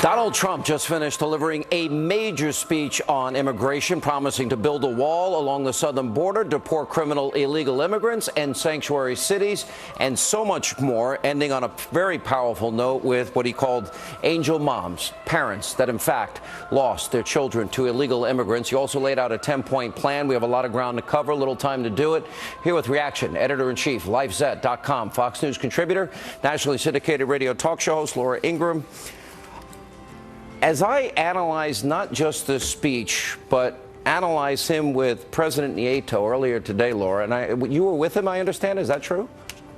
Donald Trump just finished delivering a major speech on immigration, promising to build a wall along the southern border, deport criminal illegal immigrants, and sanctuary cities, and so much more, ending on a very powerful note with what he called angel moms, parents that, in fact, lost their children to illegal immigrants. He also laid out a 10-point plan. We have a lot of ground to cover, little time to do it. Here with reaction, editor-in-chief, LifeZet.com, Fox News contributor, nationally syndicated radio talk show host Laura Ingraham. As I analyze not just this speech, but analyze him with President Nieto earlier today, Laura, and you were with him, I understand. Is that true?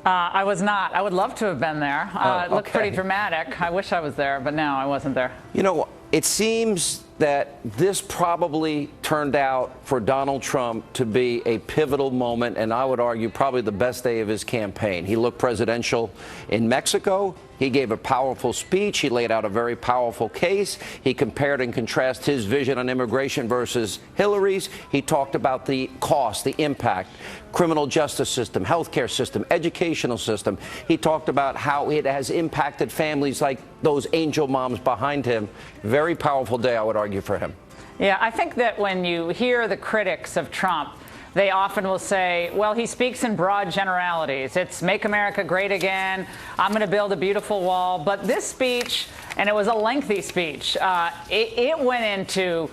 I was not. I would love to have been there. It looked pretty dramatic. I wish I was there, but no, I wasn't there. You know, it seems that this probably turned out for Donald Trump to be a pivotal moment, and I would argue probably the best day of his campaign. He looked presidential in Mexico. He gave a powerful speech. He laid out a very powerful case. He compared and contrasted his vision on immigration versus Hillary's. He talked about the cost, the impact, criminal justice system, healthcare system, educational system. He talked about how it has impacted families like those angel moms behind him. Very powerful day, I would argue, for him. Yeah, I think that when you hear the critics of Trump, they often will say, well, he speaks in broad generalities. It's make America great again. I'm going to build a beautiful wall. But this speech, and it was a lengthy speech, it went into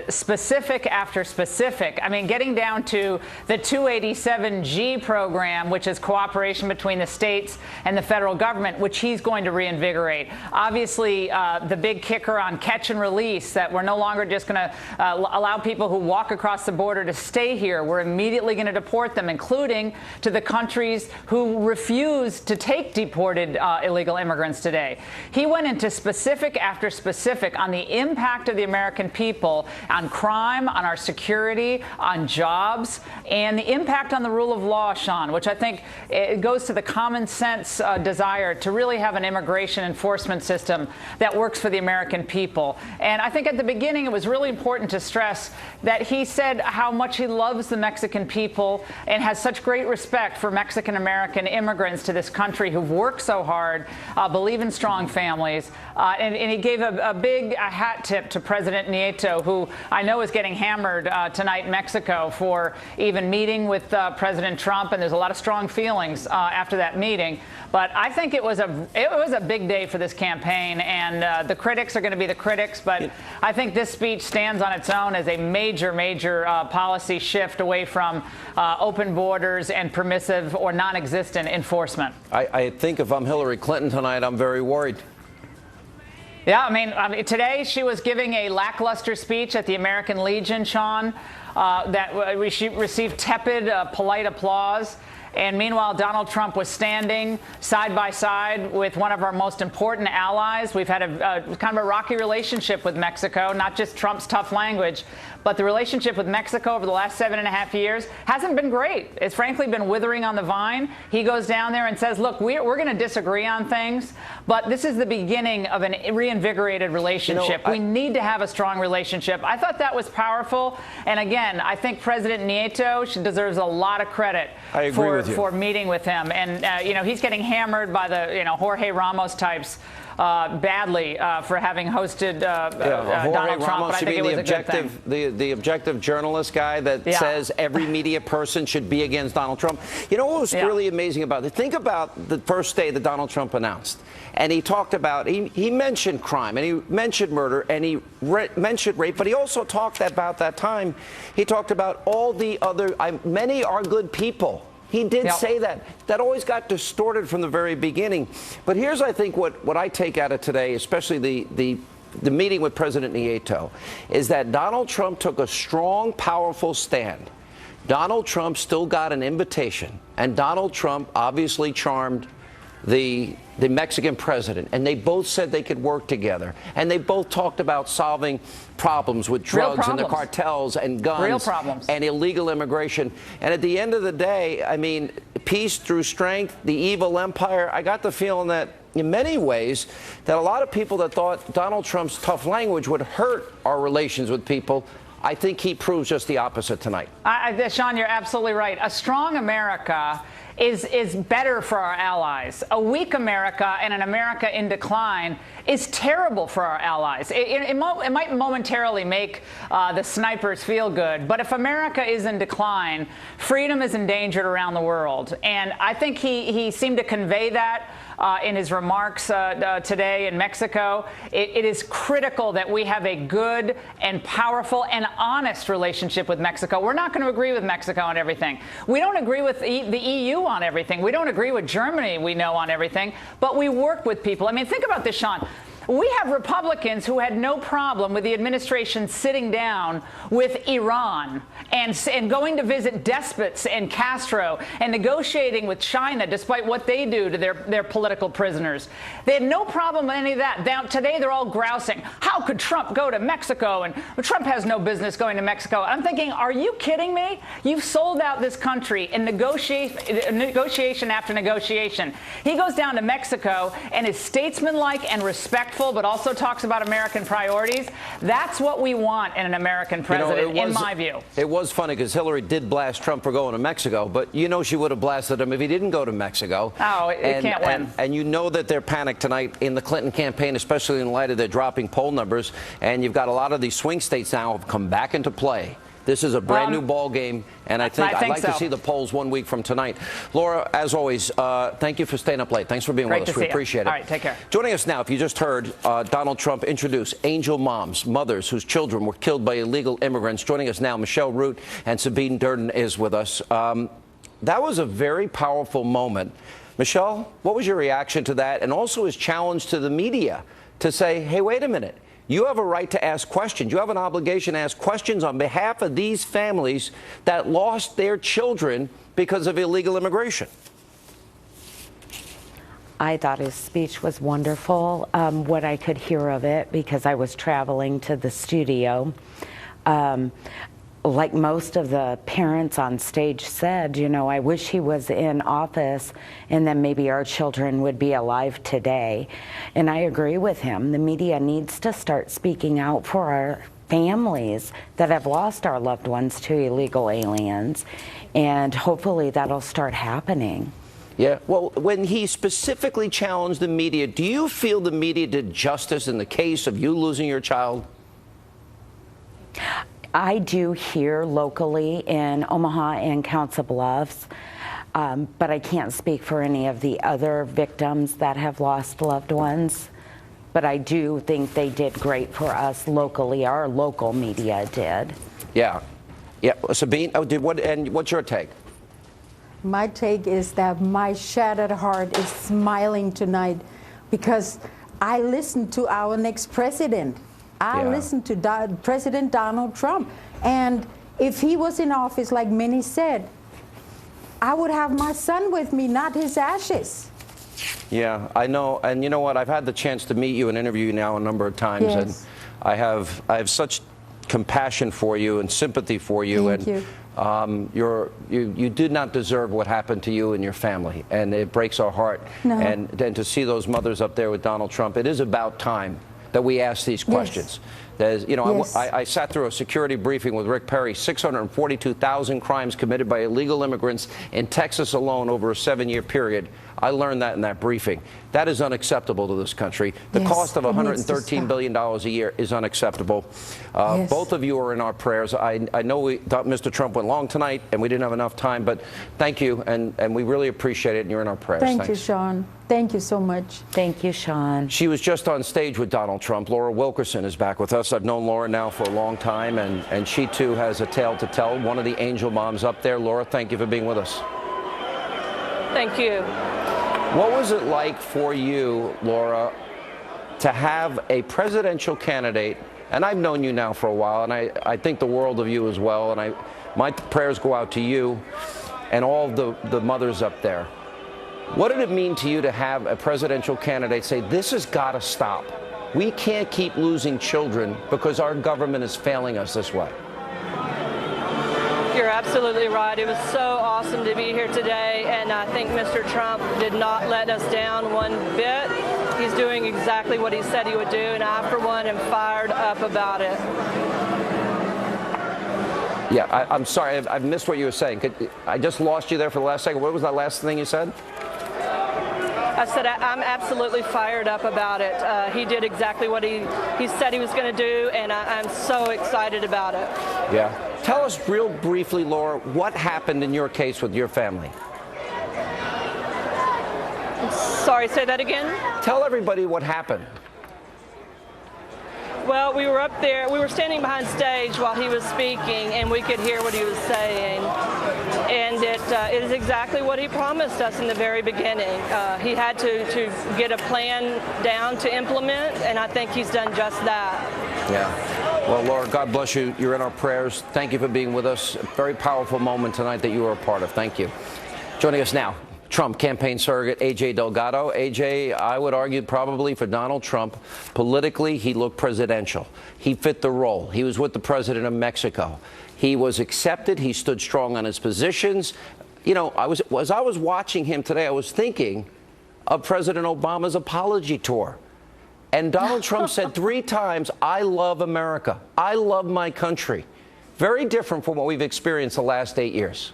specific after specific. I mean, getting down to the 287G program, which is cooperation between the states and the federal government, which he's going to reinvigorate. Obviously, the big kicker on catch and release, that we're no longer just going to allow people who walk across the border to stay here. We're immediately going to deport them, including to the countries who refuse to take deported illegal immigrants today. He went into specific after specific on the impact of the American people, on crime, on our security, on jobs, and the impact on the rule of law, Sean, which I think it goes to the common sense desire to really have an immigration enforcement system that works for the American people. And I think at the beginning it was really important to stress that he said how much he loves the Mexican people and has such great respect for Mexican-American immigrants to this country who've worked so hard, believe in strong families. And he gave a big hat tip to President Nieto, who I know is getting hammered tonight in Mexico for even meeting with President Trump, and there's a lot of strong feelings after that meeting. But I think it was a big day for this campaign, and the critics are going to be the critics. But I think this speech stands on its own as a major policy shift away from open borders and permissive or non-existent enforcement. I think if I'm Hillary Clinton tonight, I'm very worried. Yeah, I mean, today she was giving a lackluster speech at the American Legion, Sean, that received tepid, polite applause. And meanwhile, Donald Trump was standing side by side with one of our most important allies. We've had a kind of a rocky relationship with Mexico, not just Trump's tough language, but the relationship with Mexico over the last 7.5 years hasn't been great. It's frankly been withering on the vine. He goes down there and says, look, we're going to disagree on things, but this is the beginning of a reinvigorated relationship. We need to have a strong relationship. I thought that was powerful. And again, I think President Nieto deserves a lot of credit for meeting with him. And, you know, he's getting hammered by the, Jorge Ramos types badly for having hosted Donald Trump. Ramos, but I think it was a good thing. The objective journalist guy that says every media person should be against Donald Trump. You know what was really amazing about it? Think about the first day that Donald Trump announced. And he talked about, he mentioned crime, and he mentioned murder, and he mentioned rape, but he also talked about that time, he talked about all the other, many are good people. He did say that. That always got distorted from the very beginning. But here's, I think, what I take out of today, especially the meeting with President Nieto, is that Donald Trump took a strong, powerful stand. Donald Trump still got an invitation, and Donald Trump obviously charmed the Mexican president, and they both said they could work together, and they both talked about solving problems with drugs and the cartels and guns and illegal immigration. And at the end of the day, I mean, peace through strength, the evil empire. I got the feeling that in many ways that a lot of people that thought Donald Trump's tough language would hurt our relations with people, I think he proves just the opposite tonight. Sean, you're absolutely right. A strong America is better for our allies. A weak America and an America in decline is terrible for our allies. It might momentarily make the snipers feel good, but if America is in decline, freedom is endangered around the world. And I think he seemed to convey that in his remarks today in Mexico. It is critical that we have a good and powerful and honest relationship with Mexico. We're not going to agree with Mexico on everything. We don't agree with the EU on everything. We don't agree with Germany, we know, on everything. But we work with people. I mean, think about this, Sean. We have Republicans who had no problem with the administration sitting down with Iran and going to visit despots and Castro and negotiating with China despite what they do to their political prisoners. They had no problem with any of that. Now, today they're all grousing. How could Trump go to Mexico? And Trump has no business going to Mexico. I'm thinking, are you kidding me? You've sold out this country in negotiation after negotiation. He goes down to Mexico and is statesmanlike and respectful, but also talks about American priorities. That's what we want in an American president, in my view. It was funny because Hillary did blast Trump for going to Mexico, but you know she would have blasted him if he didn't go to Mexico. Oh, it can't win. And you know that they're panicked tonight in the Clinton campaign, especially in light of their dropping poll numbers. And you've got a lot of these swing states now have come back into play. This is a brand new ball game, and I'd like to see the polls 1 week from tonight. Laura, as always, thank you for staying up late. Thanks for being with us. We appreciate it. All right, take care. Joining us now, if you just heard Donald Trump introduce angel moms, mothers whose children were killed by illegal immigrants. Joining us now, Michelle Root and Sabine Durden is with us. That was a very powerful moment. Michelle, what was your reaction to that, and also his challenge to the media to say, hey, wait a minute. You have a right to ask questions. You have an obligation to ask questions on behalf of these families that lost their children because of illegal immigration. I thought his speech was wonderful, what I could hear of it, because I was traveling to the studio. Like most of the parents on stage said, you know, I wish he was in office and then maybe our children would be alive today. And I agree with him. The media needs to start speaking out for our families that have lost our loved ones to illegal aliens. And hopefully that'll start happening. Yeah, well, when he specifically challenged the media, do you feel the media did justice in the case of you losing your child? I do here locally in Omaha and Council Bluffs, but I can't speak for any of the other victims that have lost loved ones. But I do think they did great for us locally. Our local media did. Yeah. Yeah. Sabine, what's your take? My take is that my shattered heart is smiling tonight because I listened to our next president. I listened to President Donald Trump. And if he was in office, like many said, I would have my son with me, not his ashes. Yeah, I know. And you know what? I've had the chance to meet you and interview you now a number of times. Yes. And I have such compassion for you and sympathy for you. Thank you. You did not deserve what happened to you and your family. And it breaks our heart. No. And then to see those mothers up there with Donald Trump, it is about time that we ask these questions. Yes. You know, yes. I sat through a security briefing with Rick Perry, 642,000 crimes committed by illegal immigrants in Texas alone over a 7-year period. I learned that in that briefing. That is unacceptable to this country. The cost of $113 billion a year is unacceptable. Both of you are in our prayers. I know Mr. Trump went long tonight, and we didn't have enough time, but thank you, and we really appreciate it, and you're in our prayers. Thank you, Sean. Thank you so much. Thank you, Sean. She was just on stage with Donald Trump. Laura Wilkerson is back with us. I've known Laura now for a long time, and she, too, has a tale to tell. One of the angel moms up there. Laura, thank you for being with us. Thank you. What was it like for you, Laura, to have a presidential candidate, and I've known you now for a while, and I think the world of you as well, and my prayers go out to you and all the mothers up there. What did it mean to you to have a presidential candidate say, this has got to stop? We can't keep losing children because our government is failing us this way. You're absolutely right. It was so awesome to be here today, and I think Mr. Trump did not let us down one bit. He's doing exactly what he said he would do, and I, for one, am fired up about it. Yeah, I'm sorry. I missed what you were saying. I just lost you there for the last second. What was that last thing you said? I said I'm absolutely fired up about it. He did exactly what he said he was going to do, and I'm so excited about it. Yeah. Tell us real briefly, Laura, what happened in your case with your family? Sorry, say that again? Tell everybody what happened. Well, we were up there. We were standing behind stage while he was speaking, and we could hear what he was saying. And it is exactly what he promised us in the very beginning. He had to get a plan down to implement, and I think he's done just that. Yeah. Well, Laura, God bless you. You're in our prayers. Thank you for being with us. A very powerful moment tonight that you were a part of. Thank you. Joining us now, Trump campaign surrogate A.J. Delgado. A.J., I would argue probably for Donald Trump, politically, he looked presidential. He fit the role. He was with the president of Mexico. He was accepted. He stood strong on his positions. You know, as I was watching him today, I was thinking of President Obama's apology tour. And Donald Trump said 3 times, I love America. I love my country. Very different from what we've experienced the last 8 years.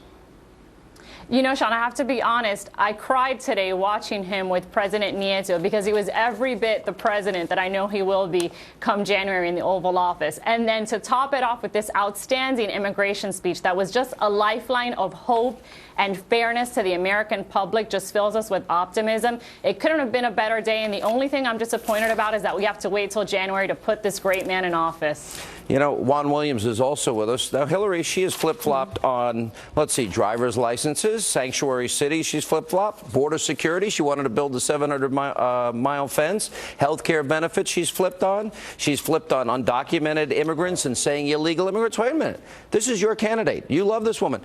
You know, Sean, I have to be honest. I cried today watching him with President Nieto because he was every bit the president that I know he will be come January in the Oval Office. And then to top it off with this outstanding immigration speech that was just a lifeline of hope and fairness to the American public, just fills us with optimism. It couldn't have been a better day. And the only thing I'm disappointed about is that we have to wait till January to put this great man in office. You know, Juan Williams is also with us. Now, Hillary, she has flip-flopped on, let's see, driver's licenses, sanctuary cities, she's flip-flopped, border security, she wanted to build the 700-mile fence, health care benefits she's flipped on. She's flipped on undocumented immigrants and saying illegal immigrants. Wait a minute. This is your candidate. You love this woman.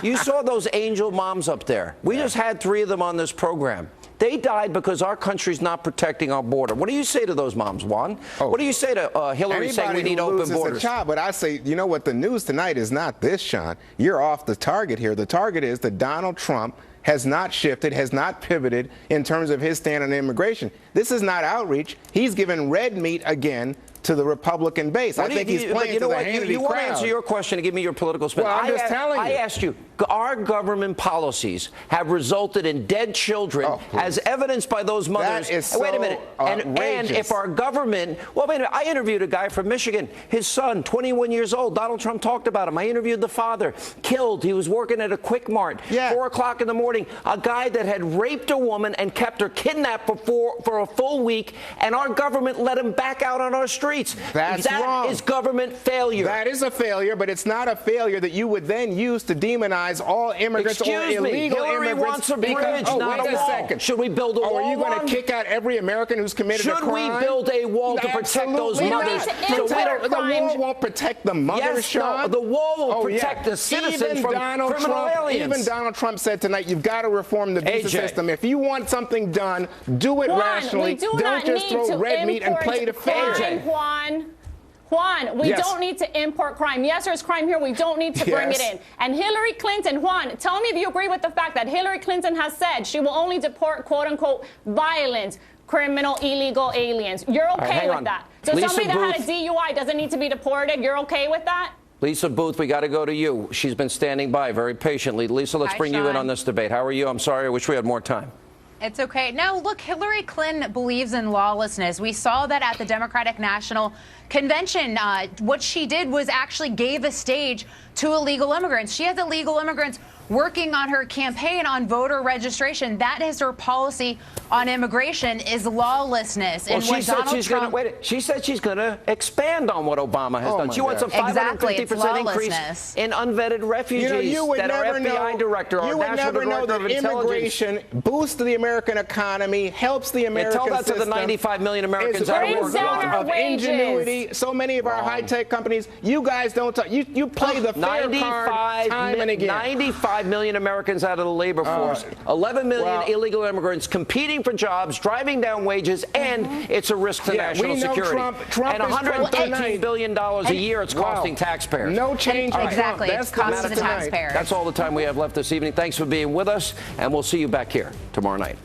You saw those angel moms up there. We just had 3 of them on this program. They died because our country's not protecting our border. What do you say to those moms, Juan? What do you say to Hillary saying we need open borders? A child, but I say, you know what, the news tonight is not this, Sean. You're off the target here. The target is that Donald Trump has not shifted, has not pivoted in terms of his stand on immigration. This is not outreach. He's given red meat again to the Republican base. I think he's playing to the Hannity crowd. You want to answer your question and give me your political spin. Well, I'm just telling you. I asked you, our government policies have resulted in dead children as evidenced by those mothers. That is so wait a minute. And if our government, well, wait a minute. I interviewed a guy from Michigan, his son, 21 years old. Donald Trump talked about him. I interviewed the father, killed. He was working at a Quick Mart, 4 o'clock in the morning. A guy that had raped a woman and kept her kidnapped for a full week, and our government let him back out on our streets. That's wrong. That is government failure. That is a failure, but it's not a failure that you would then use to demonize all immigrants or illegal Hillary immigrants. wants a bridge, not a wall. Should we build a wall? Are you going to kick out every American who's committed a crime? Should we build a wall to protect those mothers? The wall won't protect the mothers, Sean. No, the wall will protect the citizens from criminal aliens. Even Donald Trump said tonight, you've got to reform the visa system. If you want something done, do it rationally. Don't just throw red meat and play to fair. Juan, we don't need to import crime. Yes, there's crime here. We don't need to bring it in. And Hillary Clinton, Juan, tell me if you agree with the fact that Hillary Clinton has said she will only deport, quote unquote, violent, criminal, illegal aliens. You're okay with that? So somebody that had a DUI doesn't need to be deported. You're okay with that? Lisa Booth, we got to go to you. She's been standing by very patiently. Lisa, let's bring you in on this debate. How are you? I'm sorry. I wish we had more time. It's okay. No, look, Hillary Clinton believes in lawlessness. We saw that at the Democratic National Convention. What she did was actually gave a stage to illegal immigrants. She has illegal immigrants working on her campaign on voter registration. That is her policy on immigration, is lawlessness. Well, she said she's going to expand on what Obama has done. She wants a 550% increase in unvetted refugees. That our FBI director, our national director of intelligence. Immigration boosts the American economy, helps the American system. Tell that to the 95 million Americans out of work. Of ingenuity. So many of our high-tech companies, you guys don't talk. You play the fair card time and again. 95 million Americans out of the labor force, 11 million illegal immigrants competing for jobs, driving down wages, and it's a risk to national security. Trump and $113 billion a year it's costing taxpayers. No change. Exactly. It's costing the taxpayers. That's all the time we have left this evening. Thanks for being with us, and we'll see you back here tomorrow night.